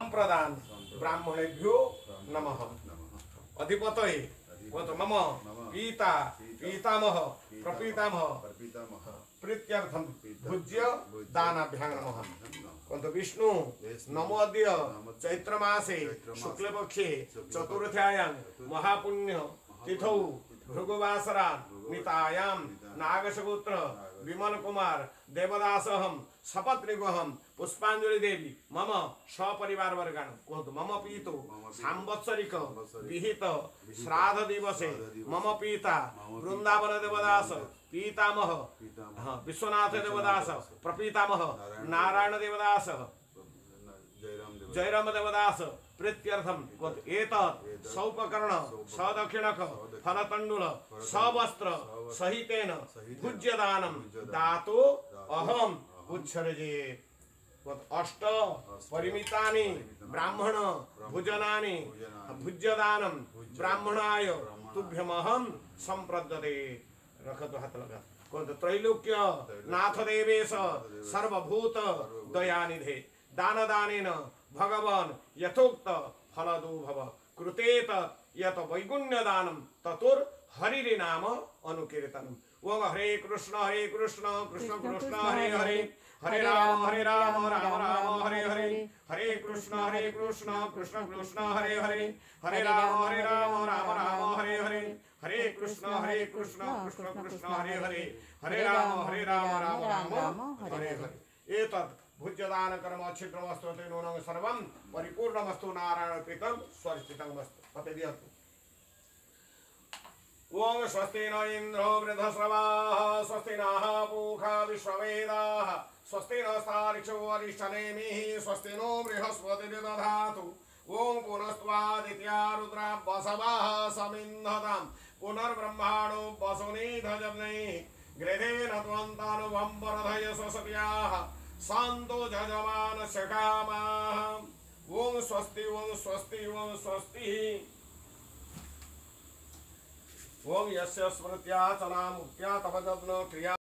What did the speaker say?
संप्रदान ब्राह्मणेभ्यो नमः। अधिपतये कौन मम पिता पितामह प्रपितामह प्रीत्यर्थम भुज्य दानाभ्यां नमः। कौन विष्णु नमो अद्य चैत्रमासे शुक्लपक्षे चतुर्थ्यायां महापुण्य तिथौ भृगुवासरा नितायां नागशगोत्र विमल कुमार देवदासहम सपत्नीकोहम पुष्पांजलि देवी मम सपरिवार वर्गाण कहतु मम पीतो सांवत्सरिक विहित श्राद्ध दिवसे मम पिता वृंदावन देवदास पितामह विश्वनाथ देवदास प्रपितामह नारायण देवदास जयराम देवदास प्रीत्यर्थम एतत् सौपकर्ण सदक्षिणक फलतंडुल सवस्त्र सहितेन भुज्यदानं दातो अहम उच्छ्रजे। अष्ट परिमितानि ब्राह्मण भुजनानि भुज्यदानं ब्राह्मणाय तुभ्यमहं संप्रदते। रखतो हाथ लगा कौन त्रैलोक्य नाथ देवेश सर्वभूत दयानिधे दान दानेन भगवान यथोक्त फलदो भव कृतेत यत वैगुण्य दानम ततुर हरि नाम अनुकीर्तनम। ओम हरे कृष्ण कृष्ण कृष्ण हरे हरे हरे राम राम राम हरे हरे हरे कृष्ण कृष्ण कृष्ण हरे हरे हरे राम राम राम हरे हरे हरे कृष्ण कृष्ण कृष्ण हरे हरे हरे राम राम हरे हरे। एतत् भुज्यदान कर्म छिद्रमस्तु तेनोनं सर्वं परिपूर्णमस्तु नारायण कृतं स्वस्तितमस्तु। अतः दियतु। ओम स्वस्ति न इंद्रो वृद्धश्रवाः स्वस्ति नः पूषा विश्ववेदाः स्वस्ति नस्तार्क्ष्यो अरिष्टनेमिः स्वस्ति नो बृहस्पतिर्दधातु। ओम पुनस्त्वादित्या रुद्रा वसवः समिन्धतां पुनर्ब्रह्माणो वसुनिधजग्नैः गृहेण त्वन्तानुभं वरधय स्वसत्याः शांतो जजमान सकामाः। ओम स्वस्ति ओम स्वस्ति ओम स्वस्ति। ओम यस्य स्मृत्या चना मुक्त्या तपजत्न क्रिया